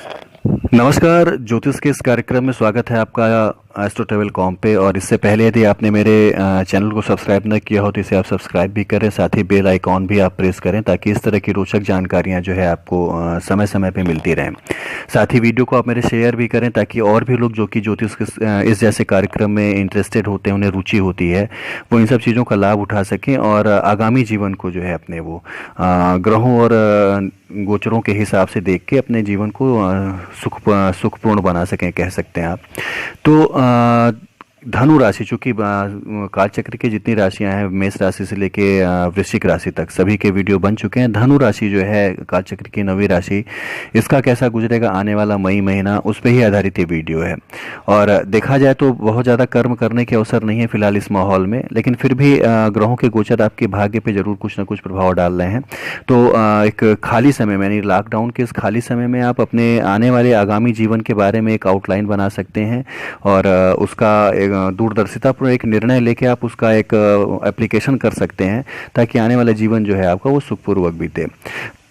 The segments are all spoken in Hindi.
नमस्कार, ज्योतिष के इस कार्यक्रम में स्वागत है आपका एस्ट्रो ट्रेवल कॉम पे। और इससे पहले यदि आपने मेरे चैनल को सब्सक्राइब न किया हो तो इसे आप सब्सक्राइब भी करें, साथ ही बेल आइकॉन भी आप प्रेस करें ताकि इस तरह की रोचक जानकारियां जो है आपको समय समय पे मिलती रहें। साथ ही वीडियो को आप मेरे शेयर भी करें ताकि और भी लोग जो कि ज्योतिष के इस जैसे कार्यक्रम में इंटरेस्टेड होते हैं, उन्हें रुचि होती है, वो इन सब चीज़ों का लाभ उठा सकें और आगामी जीवन को जो है अपने वो ग्रहों और गोचरों के हिसाब से देख के अपने जीवन को सुखपूर्ण बना सकें, कह सकते हैं आप। तो धनु राशि, चूंकि कालचक्र की जितनी राशियां हैं, मेष राशि से लेके वृश्चिक राशि तक सभी के वीडियो बन चुके हैं। धनु राशि जो है कालचक्र की 9वीं राशि, इसका कैसा गुजरेगा आने वाला मई महीना, उस पर ही आधारित ये वीडियो है। और देखा जाए तो बहुत ज़्यादा कर्म करने के अवसर नहीं है फिलहाल इस माहौल में, लेकिन फिर भी ग्रहों के गोचर आपके भाग्य पे जरूर कुछ ना कुछ प्रभाव डाल रहे हैं। तो एक खाली समय में, यानी लॉकडाउन के इस खाली समय में आप अपने आने वाले आगामी जीवन के बारे में एक आउटलाइन बना सकते हैं और उसका दूरदर्शितापूर्ण एक निर्णय लेके आप उसका एक एप्लीकेशन कर सकते हैं ताकि आने वाला जीवन जो है आपका वो सुखपूर्वक बीते।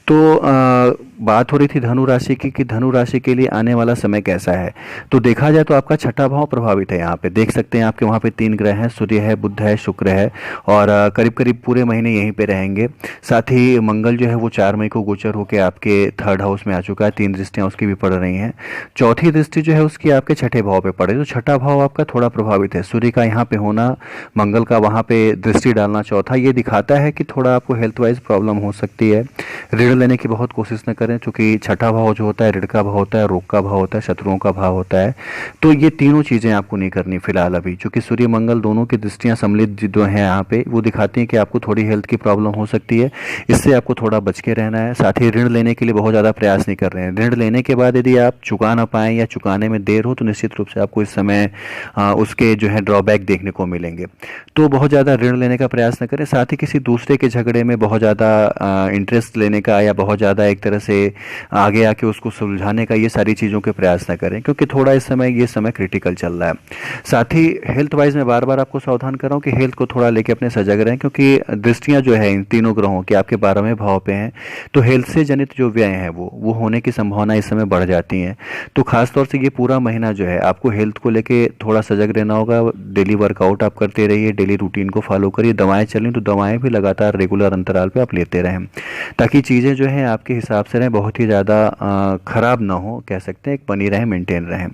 तो बात हो रही थी धनु राशि की कि धनु राशि के लिए आने वाला समय कैसा है। तो देखा जाए तो आपका छठा भाव प्रभावित है। यहाँ पे देख सकते हैं आपके वहाँ पे 3 ग्रह हैं, सूर्य है, बुध है, शुक्र है, और करीब करीब पूरे महीने यहीं पे रहेंगे। साथ ही मंगल जो है वो 4 मई को गोचर होकर आपके 3rd हाउस में आ चुका है, 3 दृष्टियाँ उसकी भी पड़ रही हैं। चौथी दृष्टि जो है उसकी आपके छठे भाव पे पड़े, तो छठा भाव आपका थोड़ा प्रभावित है। सूर्य का यहाँ पे होना, मंगल का वहाँ पे दृष्टि डालना चौथा, ये दिखाता है कि थोड़ा आपको हेल्थ वाइज प्रॉब्लम हो सकती है। ऋण लेने की बहुत कोशिश न करें, क्योंकि छठा भाव जो होता है ऋण का भाव होता है, रोग का भाव होता है, शत्रुओं का भाव होता है। तो ये तीनों चीज़ें आपको नहीं करनी फिलहाल अभी, क्योंकि सूर्य मंगल दोनों की दृष्टियां सम्मिलित जो हैं यहाँ पे, वो दिखाती हैं कि आपको थोड़ी हेल्थ की प्रॉब्लम हो सकती है। इससे आपको थोड़ा बच के रहना है। साथ ही ऋण लेने के लिए बहुत ज़्यादा प्रयास नहीं कर रहे हैं। ऋण लेने के बाद यदि आप चुका ना पाएँ या चुकाने में देर हो तो निश्चित रूप से आपको इस समय उसके जो है ड्रॉबैक देखने को मिलेंगे। तो बहुत ज़्यादा ऋण लेने का प्रयास न करें। साथ ही किसी दूसरे के झगड़े में बहुत ज़्यादा इंटरेस्ट लेने का या बहुत ज़्यादा एक तरह से आगे आके उसको सुलझाने का, ये सारी चीज़ों के प्रयास न करें, क्योंकि थोड़ा इस समय ये समय क्रिटिकल चल रहा है। साथ ही हेल्थ वाइज मैं बार बार आपको सावधान कर रहा हूँ कि हेल्थ को थोड़ा लेके अपने सजग रहें, क्योंकि दृष्टियाँ जो है इन तीनों ग्रहों की आपके 12वें भाव पे हैं। तो हेल्थ से जनित जो व्यय हैं वो होने की संभावना इस समय बढ़ जाती हैं। तो खासतौर से ये पूरा महीना जो है आपको हेल्थ को लेके थोड़ा सजग रहना होगा। डेली वर्कआउट आप करते रहिए, डेली रूटीन को फॉलो करिए। दवाएं चलें तो दवाएं भी लगातार रेगुलर अंतराल पे आप लेते रहें, ताकि चीज़ें जो हैं आपके हिसाब से रहें, बहुत ही ज़्यादा खराब ना हो, कह सकते हैं, एक बनी रहें, मेंटेन रहें।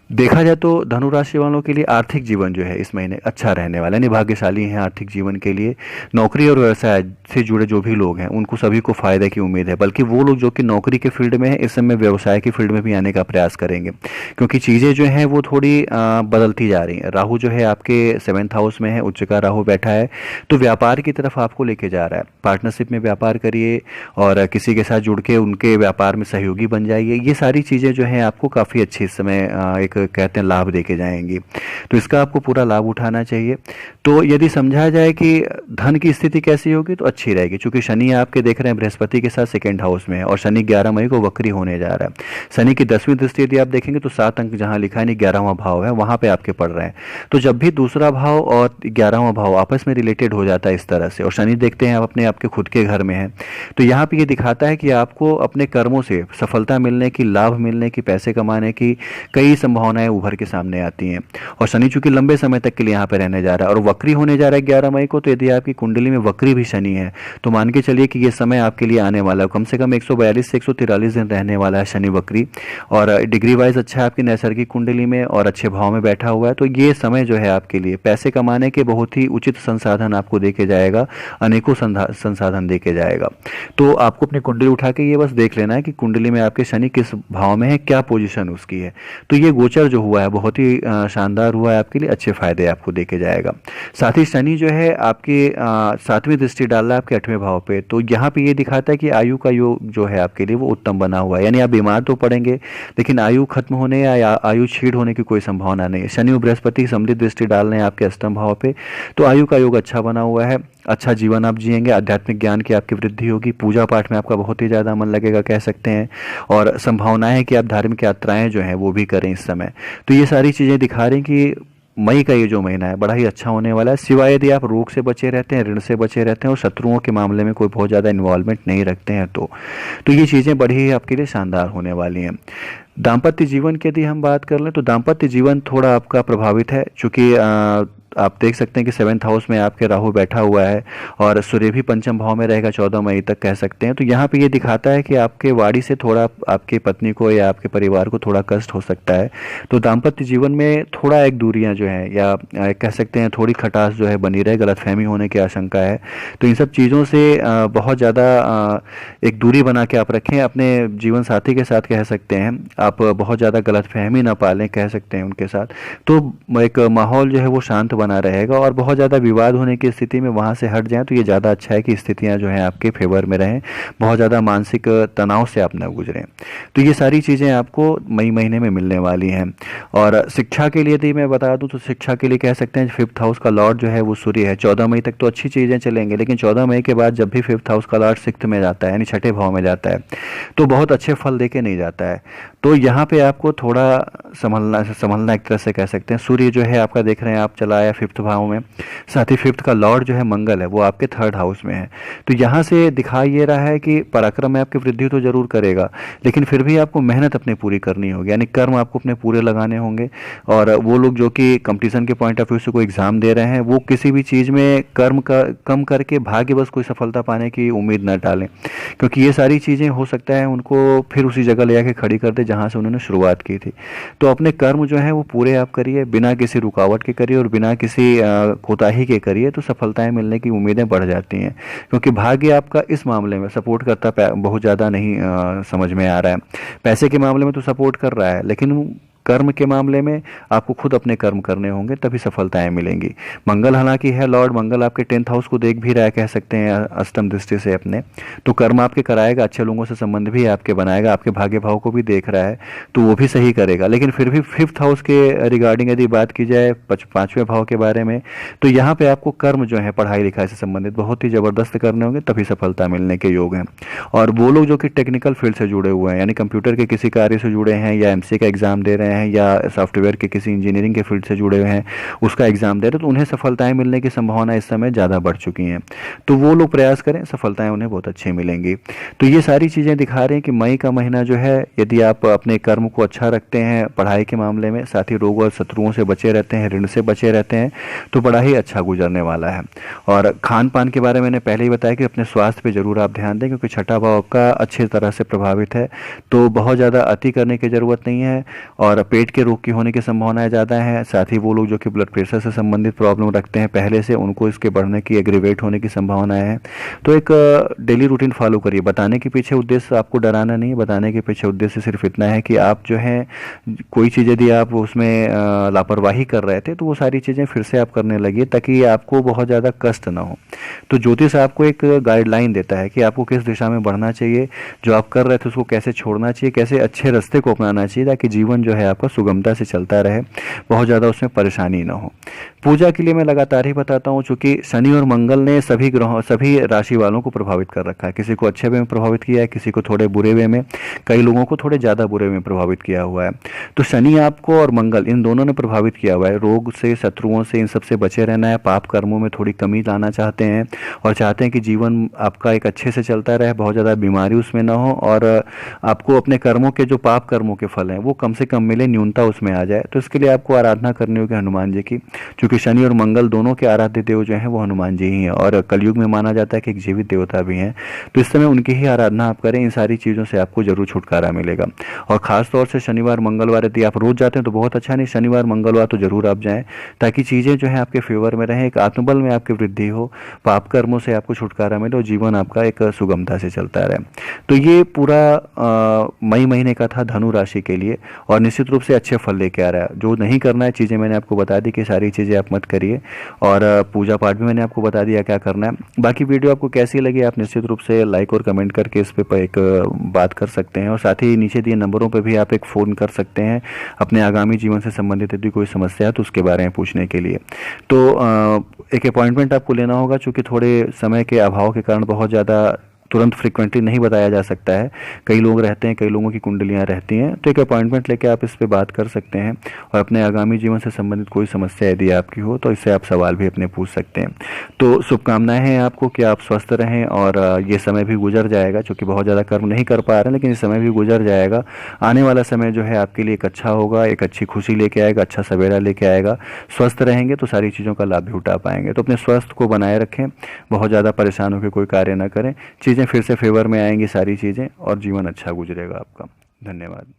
देखा जाए तो धनु राशि वालों के लिए आर्थिक जीवन जो है इस महीने अच्छा रहने वाला है, यानी भाग्यशाली हैं आर्थिक जीवन के लिए। नौकरी और व्यवसाय से जुड़े जो भी लोग हैं उनको सभी को फायदे की उम्मीद है, बल्कि वो लोग जो कि नौकरी के फील्ड में है इस समय व्यवसाय की फील्ड में भी आने का प्रयास करेंगे, क्योंकि चीज़ें जो हैं वो थोड़ी बदलती जा रही हैं। राहु जो है आपके 7th हाउस में है, उच्च का राहु बैठा है, तो व्यापार की तरफ आपको लेके जा रहा है। पार्टनरशिप में व्यापार करिए और किसी के साथ जुड़ के उनके व्यापार में सहयोगी बन जाइए। ये सारी चीज़ें जो हैं आपको काफ़ी अच्छी इस समय एक कहते हैं लाभ देके जाएंगी, तो इसका आपको पूरा लाभ उठाना चाहिए। तो यदि समझा जाए कि धन की स्थिति कैसी होगी तो अच्छी रहेगी, क्योंकि शनि आपके देख रहे हैं बृहस्पति के साथ 2nd हाउस में है और शनि 11 मई को वक्री होने जा रहा है। शनि की 10वीं दृष्टि यदि आप देखेंगे तो 7 अंक जहां लिखा है 11वां भाव है, वहां पे आपके पड़ रहे हैं। तो जब भी दूसरा भाव और 11वां भाव आपस में रिलेटेड हो जाता है इस तरह से, और शनि देखते हैं आप अपने आपके खुद के घर में है, तो यहाँ पे ये दिखाता है कि आपको अपने कर्मों से सफलता मिलने की, लाभ मिलने की, पैसे कमाने की कई संभावनाएं उभर के सामने आती हैं। और शनि चूंकि लंबे समय तक के लिए यहाँ पे रहने जा रहा है और वक्री होने जा रहा है 11 मई को, तो यदि आपकी कुंडली में वक्री भी शनि है तो मान के चलिए कि ये समय आपके लिए आने वाला है। कम से कम 142 से 143 दिन रहने वाला है शनि वक्री, और डिग्री वाइज अच्छा है आपकी नैसर्गिक कुंडली में और अच्छे भाव में बैठा हुआ है। तो ये समय जो है आपके लिए पैसे कमाने के बहुत ही उचित संसाधन आपको देके जाएगा, अनेकों संसाधन देके जाएगा। तो आपको अपनी कुंडली उठा के ये बस देख लेना है कि कुंडली में आपके शनि किस भाव में है, क्या पोजीशन उसकी है। तो ये गोचर जो हुआ है बहुत ही शानदार हुआ है आपके लिए, अच्छे फायदे आपको देके जाएगा। साथ ही शनि जो है आपके 7वीं दृष्टि डाल रहा है आपके 8वें भाव पे, तो यहाँ पे ये दिखाता है कि आयु का योग जो है आपके लिए वो उत्तम बना हुआ है, यानी आप बीमार तो पड़ेंगे लेकिन आयु खत्म होने या आयु छीड़ होने की कोई संभावना नहीं है। शनि और बृहस्पति समृद्ध दृष्टि डाल रहे हैं आपके 8वें भाव पे, तो आयु का योग अच्छा बना हुआ है, अच्छा जीवन आप जिएंगे, आध्यात्मिक ज्ञान की आपकी वृद्धि होगी, पूजा पाठ में आपका बहुत ही ज़्यादा मन लगेगा, कह सकते हैं, और संभावनाएं है कि आप धार्मिक यात्राएं जो हैं वो भी करें इस समय। तो ये सारी चीज़ें दिखा रही कि मई का ये जो महीना है बड़ा ही अच्छा होने वाला है, सिवाय यदि आप रोग से बचे रहते हैं, ऋण से बचे रहते हैं और शत्रुओं के मामले में कोई बहुत ज़्यादा इन्वॉल्वमेंट नहीं रखते हैं तो ये चीज़ें बड़ी ही आपके लिए शानदार होने वाली हैं। दाम्पत्य जीवन की यदि हम बात कर लें तो दाम्पत्य जीवन थोड़ा आपका प्रभावित है, चूँकि आप देख सकते हैं कि 7th हाउस में आपके राहु बैठा हुआ है और सूर्य भी पंचम भाव में रहेगा 14 मई तक कह सकते हैं। तो यहाँ पे ये दिखाता है कि आपके वाणी से थोड़ा आपकी पत्नी को या आपके परिवार को थोड़ा कष्ट हो सकता है। तो दाम्पत्य जीवन में थोड़ा एक दूरियां जो हैं या कह सकते हैं थोड़ी खटास जो है बनी रहे, गलतफहमी होने की आशंका है। तो इन सब चीज़ों से बहुत ज़्यादा एक दूरी बना के आप रखें अपने जीवन साथी के साथ, कह सकते हैं आप बहुत ज़्यादा गलतफहमी ना पालें कह सकते हैं उनके साथ। तो एक माहौल जो है वो शांत बना रहेगा और बहुत ज़्यादा विवाद होने की स्थिति में वहाँ से हट जाएं तो ये ज़्यादा अच्छा है कि स्थितियाँ जो हैं आपके फेवर में रहें, बहुत ज़्यादा मानसिक तनाव से आप न गुजरें। तो ये सारी चीज़ें आपको मई महीने में मिलने वाली हैं। और शिक्षा के लिए यदि मैं बता दूं तो शिक्षा के लिए कह सकते हैं 5th हाउस का लॉर्ड जो है वो सूर्य है। 14 मई तक तो अच्छी चीज़ें चलेंगे, लेकिन 14 मई के बाद जब भी 5th हाउस का लॉर्ड 6th में जाता है यानी 6ठे भाव में जाता है तो बहुत अच्छे फल देके नहीं जाता है। तो यहाँ पे आपको थोड़ा संभलना एक तरह से कह सकते हैं। सूर्य जो है आपका देख रहे हैं आप चला आया 5th भाव में, साथ ही 5th का लॉर्ड जो है मंगल है वो आपके 3rd हाउस में है। तो यहाँ से दिखा ये रहा है कि पराक्रम में आपकी वृद्धि तो जरूर करेगा, लेकिन फिर भी आपको मेहनत अपनी पूरी करनी होगी, यानी कर्म आपको अपने पूरे लगाने होंगे। और वो लोग जो कि कंपटीशन के पॉइंट ऑफ व्यू से कोई एग्जाम दे रहे हैं वो किसी भी चीज़ में कर्म का कम करके भाग्य बस कोई सफलता पाने की उम्मीद न डालें, क्योंकि ये सारी चीज़ें हो सकता है उनको फिर उसी जगह ले जाके खड़ी कर दे जहाँ से उन्होंने शुरुआत की थी। तो अपने कर्म जो है वो पूरे आप करिए, बिना किसी रुकावट के करिए और बिना किसी कोताही के करिए, तो सफलताएं मिलने की उम्मीदें बढ़ जाती हैं। क्योंकि भाग्य आपका इस मामले में सपोर्ट करता बहुत ज़्यादा नहीं समझ में आ रहा है। पैसे के मामले में तो सपोर्ट कर रहा है, लेकिन कर्म के मामले में आपको खुद अपने कर्म करने होंगे तभी सफलताएं मिलेंगी। मंगल हालांकि है लॉर्ड, मंगल आपके 10th हाउस को देख भी रहा है कह सकते हैं अष्टम दृष्टि से अपने, तो कर्म आपके कराएगा, अच्छे लोगों से संबंध भी आपके बनाएगा, आपके भाग्य भाव को भी देख रहा है तो वो भी सही करेगा। लेकिन फिर भी 5th हाउस के रिगार्डिंग यदि बात की जाए 5वें भाव के बारे में, तो यहाँ पे आपको कर्म जो है पढ़ाई लिखाई से संबंधित बहुत ही जबरदस्त करने होंगे तभी सफलता मिलने के योग हैं। और वो लोग जो कि टेक्निकल फील्ड से जुड़े हुए हैं यानी कंप्यूटर के किसी कार्य से जुड़े हैं या एमसीए का एग्जाम दे रहे हैं या सॉफ्टवेयर के किसी इंजीनियरिंग के फील्ड से जुड़े हुए हैं उसका एग्जाम दे रहे हैं, तो उन्हें सफलताएं मिलने की संभावना इस समय ज़्यादा बढ़ चुकी हैं। तो वो लोग प्रयास करें, सफलताएं उन्हें बहुत अच्छी मिलेंगी। तो ये सारी चीज़ें दिखा रही हैं कि मई का महीना जो है यदि आप अपने कर्म को अच्छा रखते हैं पढ़ाई के मामले में, साथ ही रोग और शत्रुओं से बचे रहते हैं, ऋण से बचे रहते हैं, तो बड़ा ही अच्छा गुजरने वाला है। और खान पान के बारे में मैंने पहले ही बताया कि अपने स्वास्थ्य पर जरूर आप ध्यान दें, क्योंकि 6ठा भाव का अच्छी तरह से प्रभावित है, तो बहुत ज़्यादा अति करने की ज़रूरत नहीं है। और पेट के रोग की होने की संभावनाएं ज़्यादा है, साथ ही वो लोग जो कि ब्लड प्रेशर से संबंधित प्रॉब्लम रखते हैं पहले से, उनको इसके बढ़ने की एग्रीवेट होने की संभावनाएं हैं। तो एक डेली रूटीन फॉलो करिए। बताने के पीछे उद्देश्य आपको डराना नहीं है, बताने के पीछे उद्देश्य सिर्फ इतना है कि आप जो है कोई चीज़ यदि आप उसमें लापरवाही कर रहे थे तो वो सारी चीज़ें फिर से आप करने लगिए ताकि आपको बहुत ज़्यादा कष्ट ना हो। तो ज्योतिष आपको एक गाइडलाइन देता है कि आपको किस दिशा में बढ़ना चाहिए, जो आप कर रहे थे उसको कैसे छोड़ना चाहिए, कैसे अच्छे रास्ते को अपनाना चाहिए ताकि जीवन जो है आपका सुगमता से चलता रहे, बहुत ज़्यादा उसमें परेशानी ना हो। पूजा के लिए मैं लगातार ही बताता हूँ, चूंकि शनि और मंगल ने सभी ग्रहों सभी राशि वालों को प्रभावित कर रखा है। किसी को अच्छे वे में प्रभावित किया है, किसी को थोड़े बुरे वे में, कई लोगों को थोड़े ज़्यादा बुरे में प्रभावित किया हुआ है। तो शनि आपको और मंगल इन दोनों ने प्रभावित किया हुआ है। रोग से, शत्रुओं से, इन सबसे बचे रहना है, पाप कर्मों में थोड़ी कमी लाना चाहते हैं और चाहते हैं कि जीवन आपका एक अच्छे से चलता रहे, बहुत ज़्यादा बीमारी उसमें ना हो और आपको अपने कर्मों के जो पाप कर्मों के फल हैं वो कम से कम मिले, न्यूनता उसमें आ जाए। तो इसके लिए आपको आराधना करनी होगी हनुमान जी की, क्योंकि शनि और मंगल दोनों के आराध्य देव जो हैं वो हनुमान जी ही हैं और कलयुग में माना जाता है कि एक जीवित देवता भी हैं। तो इस समय उनकी ही आराधना आप करें, इन सारी चीज़ों से आपको जरूर छुटकारा मिलेगा। और ख़ास तौर से शनिवार मंगलवार यदि आप रोज़ जाते हैं तो बहुत अच्छा, नहीं शनिवार मंगलवार तो जरूर आप जाएँ ताकि चीज़ें जो है आपके फेवर में रहें, एक आत्मबल में आपकी वृद्धि हो, पाप कर्मों से आपको छुटकारा मिले और जीवन आपका एक सुगमता से चलता रहे। तो ये पूरा मई महीने का था धनु राशि के लिए और निश्चित रूप से अच्छे फल लेके आ रहा है। जो नहीं करना है चीज़ें मैंने आपको बता दी कि सारी चीज़ें आप मत करिए और पूजा पाठ भी मैंने आपको बता दिया क्या करना है। बाकी वीडियो आपको कैसी लगी आप निश्चित रूप से लाइक और कमेंट करके इस पर एक बात कर सकते हैं और साथ ही नीचे दिए नंबरों पर भी आप एक फ़ोन कर सकते हैं अपने आगामी जीवन से संबंधित यदि कोई समस्या है तो उसके बारे में पूछने के लिए। तो एक अपॉइंटमेंट आपको लेना होगा, चूँकि थोड़े समय के अभाव के कारण बहुत ज़्यादा तुरंत फ्रिक्वेंटली नहीं बताया जा सकता है। कई लोग रहते हैं, कई लोगों की कुंडलियाँ रहती हैं, तो एक अपॉइंटमेंट लेके आप इस पे बात कर सकते हैं। और अपने आगामी जीवन से संबंधित कोई समस्या यदि आपकी हो तो इससे आप सवाल भी अपने पूछ सकते हैं। तो शुभकामनाएं हैं आपको कि आप स्वस्थ रहें, और ये समय भी गुजर जाएगा, क्योंकि बहुत ज़्यादा कर्म नहीं कर पा रहे हैं, लेकिन ये समय भी गुजर जाएगा। आने वाला समय जो है आपके लिए एक अच्छा होगा, एक अच्छी खुशी लेके आएगा, अच्छा सवेरा लेके आएगा। स्वस्थ रहेंगे तो सारी चीज़ों का लाभ भी उठा पाएंगे। तो अपने स्वास्थ्य को बनाए रखें, बहुत ज़्यादा परेशान होकर कोई कार्य ना करें, चीज़ें फिर से फेवर में आएंगी सारी चीज़ें, और जीवन अच्छा गुजरेगा आपका। धन्यवाद।